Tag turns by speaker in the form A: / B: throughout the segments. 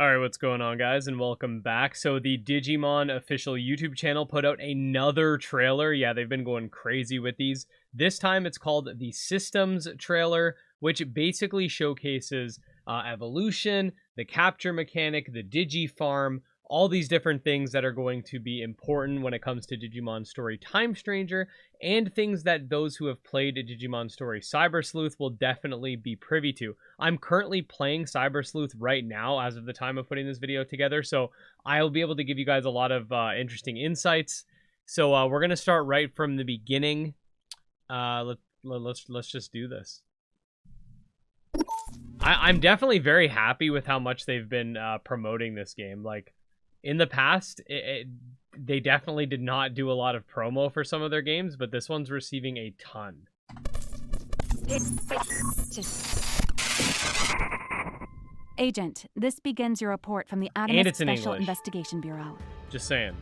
A: Alright, what's going on, guys, and welcome back. So the Digimon official YouTube channel put out another trailer. Yeah, they've been going crazy with these. This time it's called the Systems trailer, which basically showcases evolution, the capture mechanic, the Digi farm, all these different things that are going to be important when it comes to Digimon Story Time Stranger, and things that those who have played Digimon Story Cyber Sleuth will definitely be privy to. I'm currently playing Cyber Sleuth right now as of the time of putting this video together, so I'll be able to give you guys a lot of interesting insights. So we're going to start right from the beginning. Let's just do this. I'm definitely very happy with how much they've been promoting this game. Like, in the past, they definitely did not do a lot of promo for some of their games, but this one's receiving a ton.
B: Agent, this begins your report from the Adamus Special Investigation Bureau.
A: Just saying.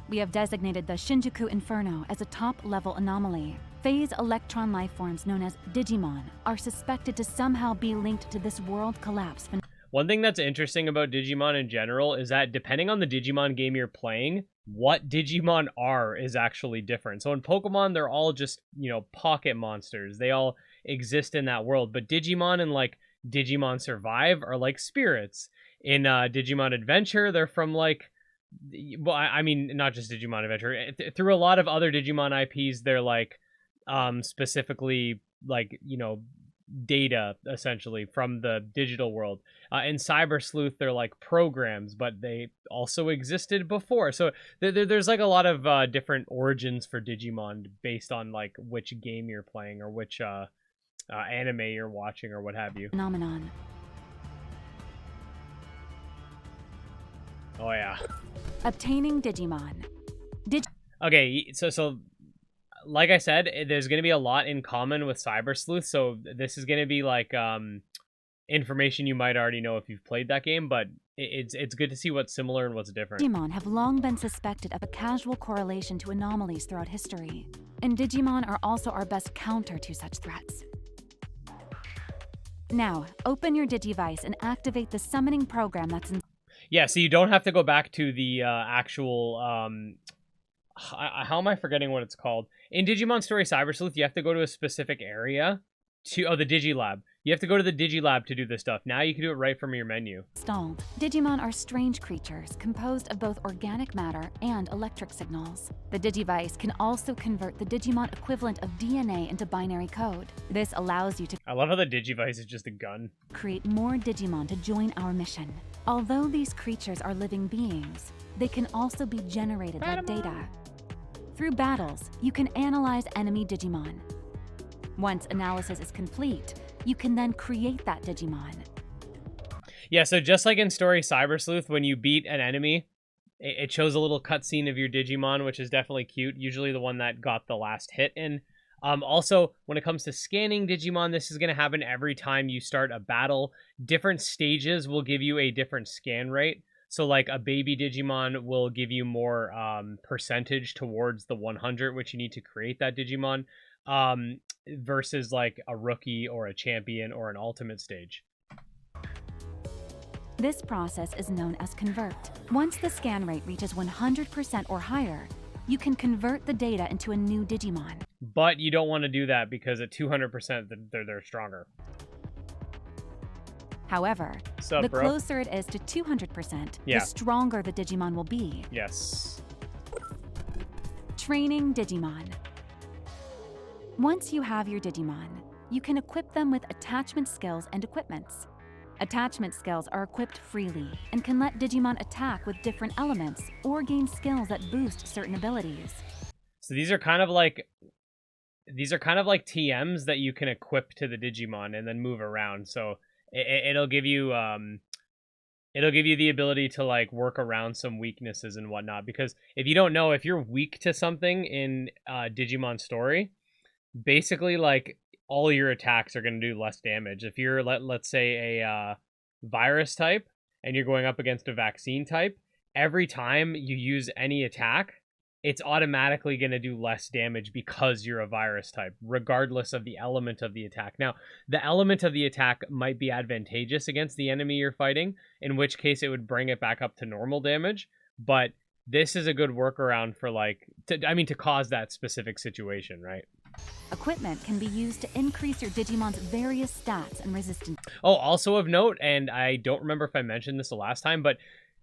B: We have designated the Shinjuku Inferno as a top-level anomaly. Phase electron lifeforms known as Digimon are suspected to somehow be linked to this world collapse.
A: One thing that's interesting about Digimon in general is that depending on the Digimon game you're playing, what Digimon are is actually different. So in Pokemon, they're all just, you know, pocket monsters. They all exist in that world. But Digimon and like Digimon Survive are like spirits. In Digimon Adventure, they're from like, well, I mean, not just Digimon Adventure. Through a lot of other Digimon IPs, they're like specifically like, you know, data essentially from the digital world. In Cyber Sleuth, they're like programs, but they also existed before. So there's like a lot of different origins for Digimon based on like which game you're playing or which anime you're watching or what have you.
B: Phenomenon.
A: Oh yeah.
B: Obtaining Digimon.
A: Okay, so like I said, there's going to be a lot in common with Cyber Sleuth, so this is going to be like information you might already know if you've played that game, but it's good to see what's similar and what's different.
B: Digimon have long been suspected of a casual correlation to anomalies throughout history, and Digimon are also our best counter to such threats. Now, open your Digivice and activate the summoning program that's in...
A: Yeah, so you don't have to go back to the actual... how am I forgetting what it's called? In Digimon Story Cyber Sleuth, you have to go to a specific area to... Oh, the Digilab. You have to go to the Digilab to do this stuff. Now you can do it right from your menu.
B: Installed. Digimon are strange creatures composed of both organic matter and electric signals. The Digivice can also convert the Digimon equivalent of DNA into binary code. This allows you to...
A: I love how the Digivice is just a gun.
B: ...create more Digimon to join our mission. Although these creatures are living beings, they can also be generated like data. Through battles, you can analyze enemy Digimon. Once analysis is complete, you can then create that Digimon.
A: Yeah, so just like in Story Cyber Sleuth, when you beat an enemy, it shows a little cutscene of your Digimon, which is definitely cute, usually the one that got the last hit in. Also, when it comes to scanning Digimon, this is going to happen every time you start a battle. Different stages will give you a different scan rate. So like a baby Digimon will give you more percentage towards the 100, which you need to create that Digimon, versus like a rookie or a champion or an ultimate stage.
B: This process is known as convert. Once the scan rate reaches 100% or higher, you can convert the data into a new Digimon.
A: But you don't want to do that because at 200%, they're stronger.
B: However, the closer it is to 200%, the stronger the Digimon will be.
A: Yes.
B: Training Digimon. Once you have your Digimon, you can equip them with attachment skills and equipments. Attachment skills are equipped freely and can let Digimon attack with different elements or gain skills that boost certain abilities.
A: So these are kind of like TMs that you can equip to the Digimon and then move around. So it'll give you the ability to like work around some weaknesses and whatnot, because if you don't know, if you're weak to something in Digimon Story, basically like all your attacks are going to do less damage. If you're let's say a virus type and you're going up against a vaccine type, every time you use any attack, it's automatically going to do less damage because you're a virus type, regardless of the element of the attack. Now, the element of the attack might be advantageous against the enemy you're fighting, in which case it would bring it back up to normal damage, but this is a good workaround for, like, to cause that specific situation, right?
B: Equipment can be used to increase your Digimon's various stats and resistance.
A: Oh, also of note, and I don't remember if I mentioned this the last time, but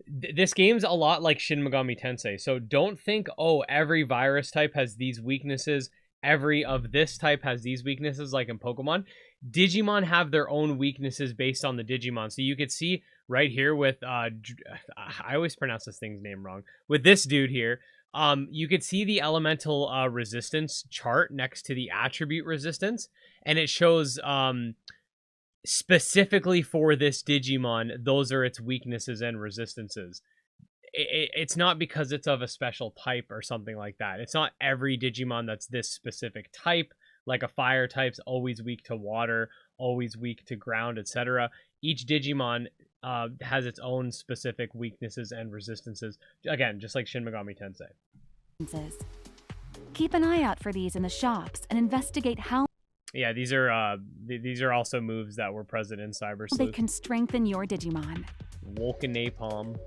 A: this game's a lot like Shin Megami Tensei. So don't think, oh, every virus type has these weaknesses, every of this type has these weaknesses, like in Pokemon. Digimon have their own weaknesses based on the Digimon. So you could see right here with, I always pronounce this thing's name wrong, with this dude here, you could see the elemental resistance chart next to the attribute resistance, and it shows specifically for this Digimon, those are its weaknesses and resistances. It's not because it's of a special type or something like that. It's not every Digimon that's this specific type, like a fire type's always weak to water, always weak to ground, etc. Each Digimon has its own specific weaknesses and resistances. Again, just like Shin Megami Tensei.
B: Keep an eye out for these in the shops and investigate how
A: Yeah, these are also moves that were present in Cyber Sleuth.
B: they can strengthen your Digimon.
A: Vulcan Napalm.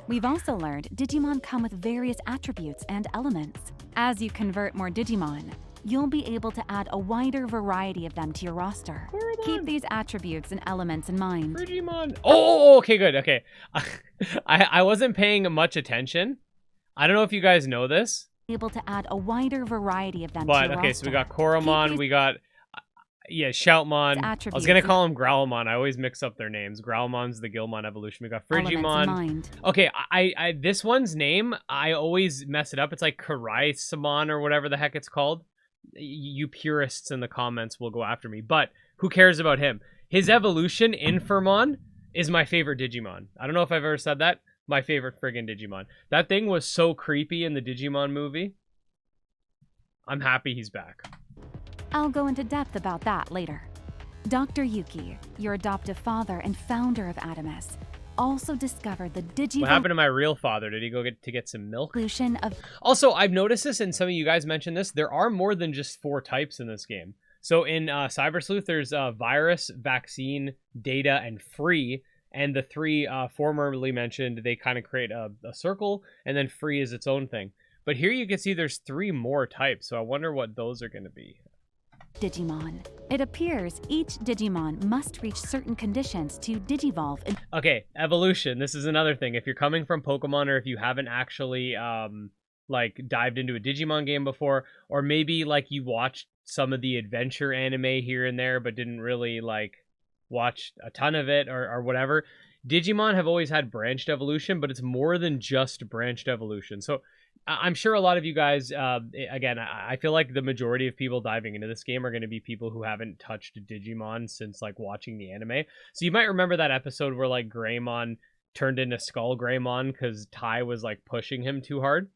B: We've also learned Digimon come with various attributes and elements. As you convert more Digimon, you'll be able to add a wider variety of them to your roster.
A: Coromon.
B: Keep these attributes and elements in mind.
A: Digimon. Oh, okay, good. Okay. I wasn't paying much attention. I don't know if you guys know this.
B: Able to add a wider variety of them
A: But
B: to your
A: okay,
B: roster.
A: so we got Coromon, we got Shoutmon. I was gonna call him Growlmon. I always mix up their names. Growlmon's the Gilmon evolution. We got Frigimon. Okay, I this one's name, I always mess it up. It's like Karaisamon or whatever the heck it's called. You purists in the comments will go after me, but who cares about him? His evolution, Infirmon, is my favorite Digimon. I don't know if I've ever said that. My favorite friggin' Digimon. That thing was so creepy in the Digimon movie. I'm happy he's back.
B: I'll go into depth about that later. Dr. Yuki, your adoptive father and founder of Adamus, also discovered the
A: What happened to my real father? Did he go get some milk?
B: Of
A: Also, I've noticed this, and some of you guys mentioned this, there are more than just 4 types in this game. So in Cyber Sleuth, there's virus, vaccine, data, and free. And the 3 formerly mentioned, they kind of create a circle, and then free is its own thing. But here you can see there's 3 more types, so I wonder what those are going to be.
B: Digimon. It appears each Digimon must reach certain conditions to digivolve.
A: Okay, evolution. This is another thing. If you're coming from Pokemon, or if you haven't actually like dived into a Digimon game before, or maybe like you watched some of the adventure anime here and there, but didn't really like watch a ton of it or whatever, Digimon have always had branched evolution, but it's more than just branched evolution. So I'm sure a lot of you guys, again, I feel like the majority of people diving into this game are going to be people who haven't touched Digimon since like watching the anime. So you might remember that episode where like Greymon turned into Skull Greymon because Tai was like pushing him too hard.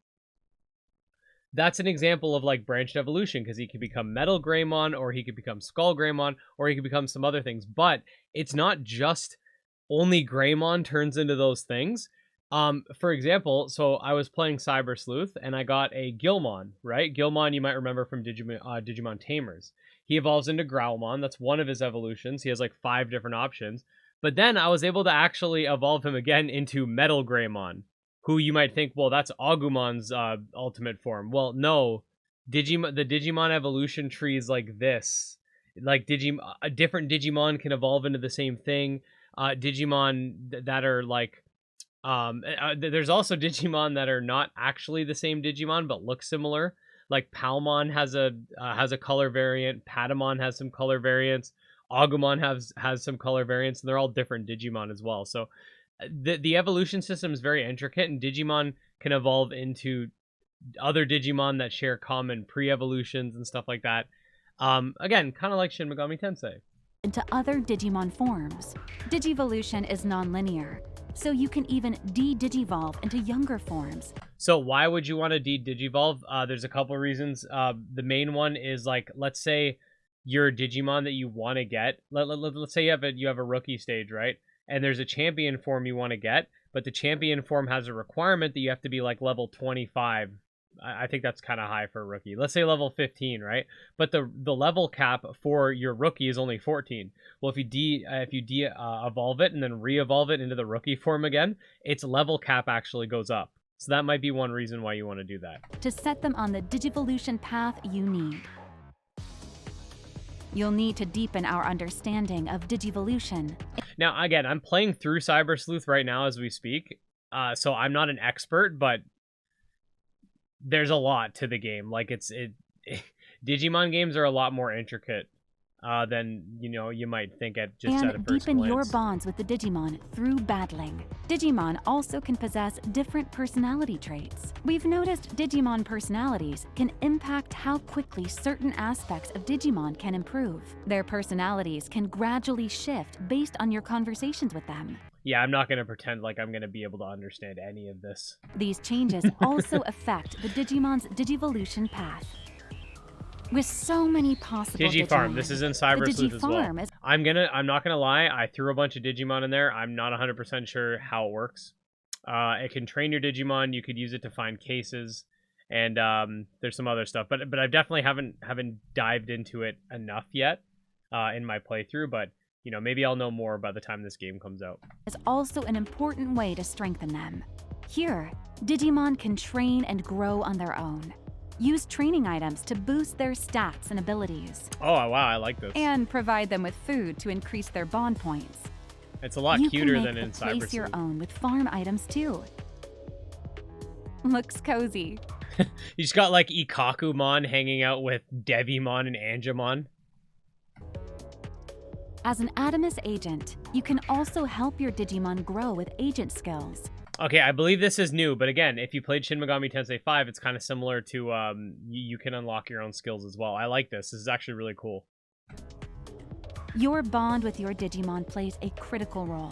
A: That's an example of like branched evolution, because he could become Metal Greymon, or he could become Skull Greymon, or he could become some other things. But it's not just only Greymon turns into those things. For example, so I was playing Cyber Sleuth and I got a Gilmon, right? Gilmon you might remember from Digimon Tamers. He evolves into Growlmon. That's one of his evolutions. He has like 5 different options. But then I was able to actually evolve him again into Metal Greymon, who you might think, well, that's Agumon's ultimate form. Well, no. The Digimon evolution tree is like this. Like a different Digimon can evolve into the same thing. Digimon that are like there's also Digimon that are not actually the same Digimon but look similar. Like Palmon has a color variant. Patamon has some color variants. Agumon has some color variants, and they're all different Digimon as well. So the evolution system is very intricate, and Digimon can evolve into other Digimon that share common pre-evolutions and stuff like that. Again, kind of like Shin Megami Tensei.
B: Into other Digimon forms. Digivolution is non-linear, so you can even de-digivolve into younger forms.
A: So why would you want to de-digivolve? There's a couple reasons. The main one is, like, let's say you're a Digimon that you want to get. Let's say you have a rookie stage, right? And there's a champion form you want to get, but the champion form has a requirement that you have to be like level 25. I think that's kind of high for a rookie. Let's say level 15, right? But the level cap for your rookie is only 14. Well, if you evolve it and then re-evolve it into the rookie form again, its level cap actually goes up. So that might be one reason why you want to do that.
B: To set them on the Digivolution path you need. You'll need to deepen our understanding of Digivolution.
A: Now, again, I'm playing through Cyber Sleuth right now as we speak, so I'm not an expert, but there's a lot to the game. Like, Digimon games are a lot more intricate than, you might think at just at a first glance.
B: And deepen your bonds with the Digimon through battling. Digimon also can possess different personality traits. We've noticed Digimon personalities can impact how quickly certain aspects of Digimon can improve. Their personalities can gradually shift based on your conversations with them.
A: Yeah, I'm not going to pretend like I'm going to be able to understand any of this.
B: These changes also affect the Digimon's Digivolution path. With so many possible
A: Digifarm. This is in Cyber Sleuth as well.
B: Is...
A: I'm not gonna lie. I threw a bunch of Digimon in there. I'm not 100% sure how it works. It can train your Digimon. You could use it to find cases, and there's some other stuff. But I definitely haven't dived into it enough yet in my playthrough. But maybe I'll know more by the time this game comes out.
B: Is also an important way to strengthen them. Here, Digimon can train and grow on their own. Use training items to boost their stats and abilities.
A: Oh, wow, I like this.
B: And provide them with food to increase their bond points.
A: It's a lot cuter than in Cyber Sleuth.
B: You can place your own with farm items too. Looks cozy.
A: You just got like Ikakumon hanging out with Devimon and Angemon.
B: As an Adamus agent, you can also help your Digimon grow with agent skills.
A: Okay, I believe this is new, but again, if you played Shin Megami Tensei 5, it's kind of similar to, you can unlock your own skills as well. I like this. This is actually really cool.
B: Your bond with your Digimon plays a critical role,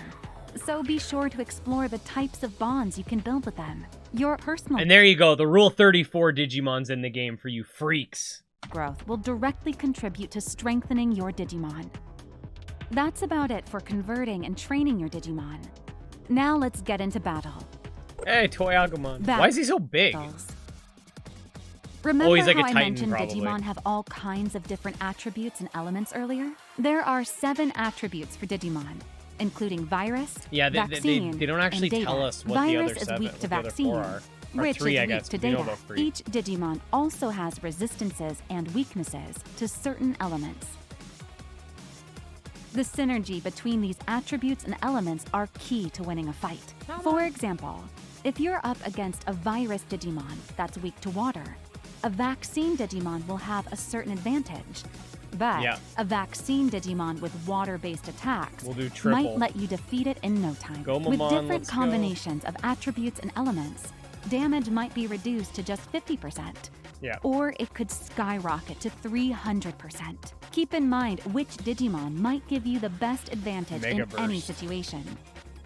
B: so be sure to explore the types of bonds you can build with them. Your personal...
A: And there you go, the Rule 34 Digimon's in the game for you freaks.
B: ...growth will directly contribute to strengthening your Digimon. That's about it for converting and training your Digimon. Now let's get into battle.
A: Hey, Toy Agumon. Why is he so big?
B: Remember
A: he's like
B: how
A: a Titan,
B: I mentioned
A: probably.
B: Digimon have all kinds of different attributes and elements earlier? There are 7 attributes for Digimon, including virus, vaccine,
A: they don't actually
B: and data.
A: tell us what
B: Virus
A: the other
B: is
A: 7,
B: weak to
A: what
B: vaccine,
A: the other 4 are. Or
B: which
A: 3,
B: is
A: I
B: weak
A: guess.
B: to
A: We know
B: data.
A: about 3.
B: Each Digimon also has resistances and weaknesses to certain elements. The synergy between these attributes and elements are key to winning a fight. For example, if you're up against a virus Digimon that's weak to water, a vaccine Digimon will have a certain advantage. But a vaccine Digimon with water-based attacks might let you defeat it in no time. With different combinations of attributes and elements, damage might be reduced to just 50%. Or it could skyrocket to 300%. Keep in mind which Digimon might give you the best advantage in any situation.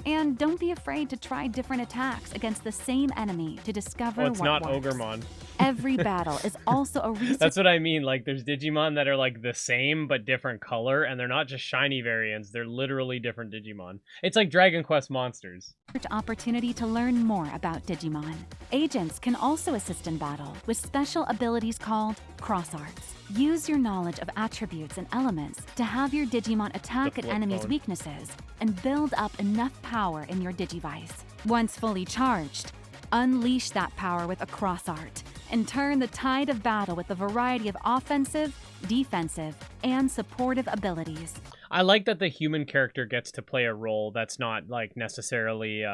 B: And don't be afraid to try different attacks against the same enemy to discover what works.
A: It's not Ogremon.
B: Every battle is also a research.
A: That's what I mean. Like, there's Digimon that are like the same but different color, and they're not just shiny variants. They're literally different Digimon. It's like Dragon Quest monsters.
B: Opportunity to learn more about Digimon. Agents can also assist in battle with special abilities called cross arts. Use your knowledge of attributes and elements to have your Digimon attack an enemy's weaknesses and build up enough power in your Digivice. Once fully charged, unleash that power with a cross art and turn the tide of battle with a variety of offensive, defensive, and supportive abilities.
A: I like that the human character gets to play a role that's not like necessarily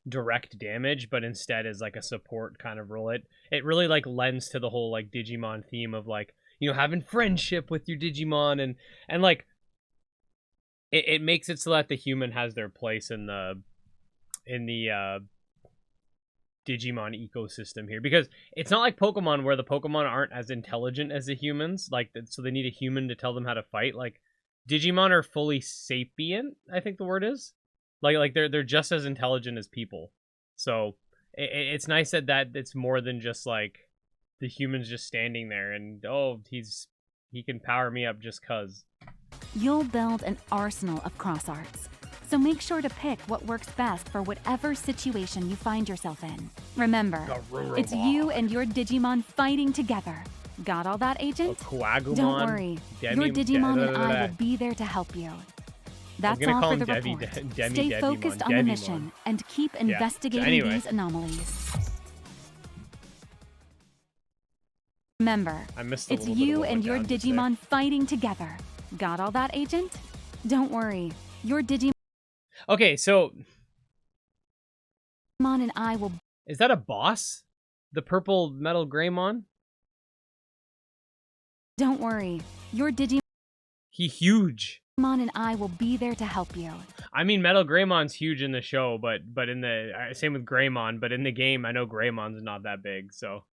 A: direct damage, but instead is like a support kind of role. It really like lends to the whole like Digimon theme of like, having friendship with your Digimon and like it makes it so that the human has their place in the Digimon ecosystem here, because it's not like Pokemon where the Pokemon aren't as intelligent as the humans, like, so they need a human to tell them how to fight. Like, Digimon are fully sapient, I think the word is. Like they're just as intelligent as people. So it's nice that it's more than just like the humans just standing there and he can power me up just cuz.
B: You'll build an arsenal of cross arts, So make sure to pick what works best for whatever situation you find yourself in. Remember, it's you and your Digimon fighting together. Got all that, Agent?
A: Coagumon,
B: Don't worry, your Digimon and I will be there to help you. That's all for the report. Stay focused on the mission and keep investigating these anomalies. Remember, it's you and your Digimon fighting together. Got all that, Agent? Don't worry, your Digimon
A: Okay, so
B: and I will...
A: Is that a boss? The purple metal Greymon?
B: Don't worry, your Digimon
A: Huge.
B: and I will be there to help you.
A: I mean, Metal Greymon's huge in the show, but in the... Same with Greymon, but in the game, I know Greymon's not that big, so...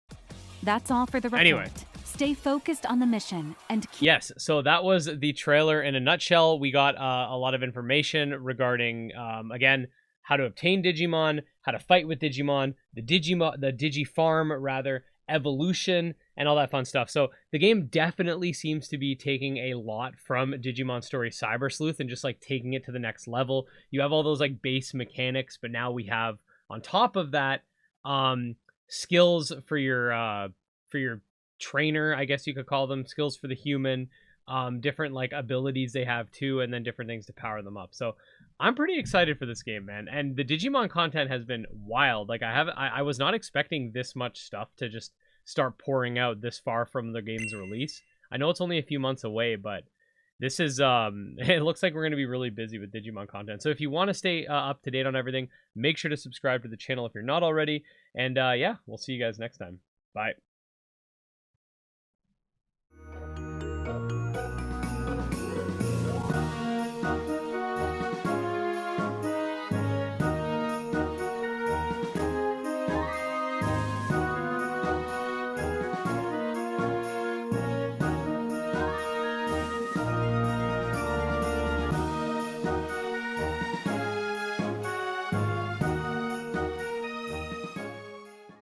B: That's all for the report.
A: Anyway.
B: Stay focused on the mission and keep...
A: Yes, so that was the trailer in a nutshell. We got a lot of information regarding, again, how to obtain Digimon, how to fight with Digimon, the Digi farm, rather, evolution, and all that fun stuff. So the game definitely seems to be taking a lot from Digimon Story Cyber Sleuth and just like taking it to the next level. You have all those like base mechanics, but now we have on top of that skills for your trainer, I guess you could call them, skills for the human, different like abilities they have too, and then different things to power them up. So I'm pretty excited for this game, man. And the Digimon content has been wild. Like I was not expecting this much stuff to just start pouring out this far from the game's release. I know it's only a few months away, but this is it looks like we're going to be really busy with Digimon content. So if you want to stay up to date on everything, make sure to subscribe to the channel if you're not already. And yeah, we'll see you guys next time. Bye.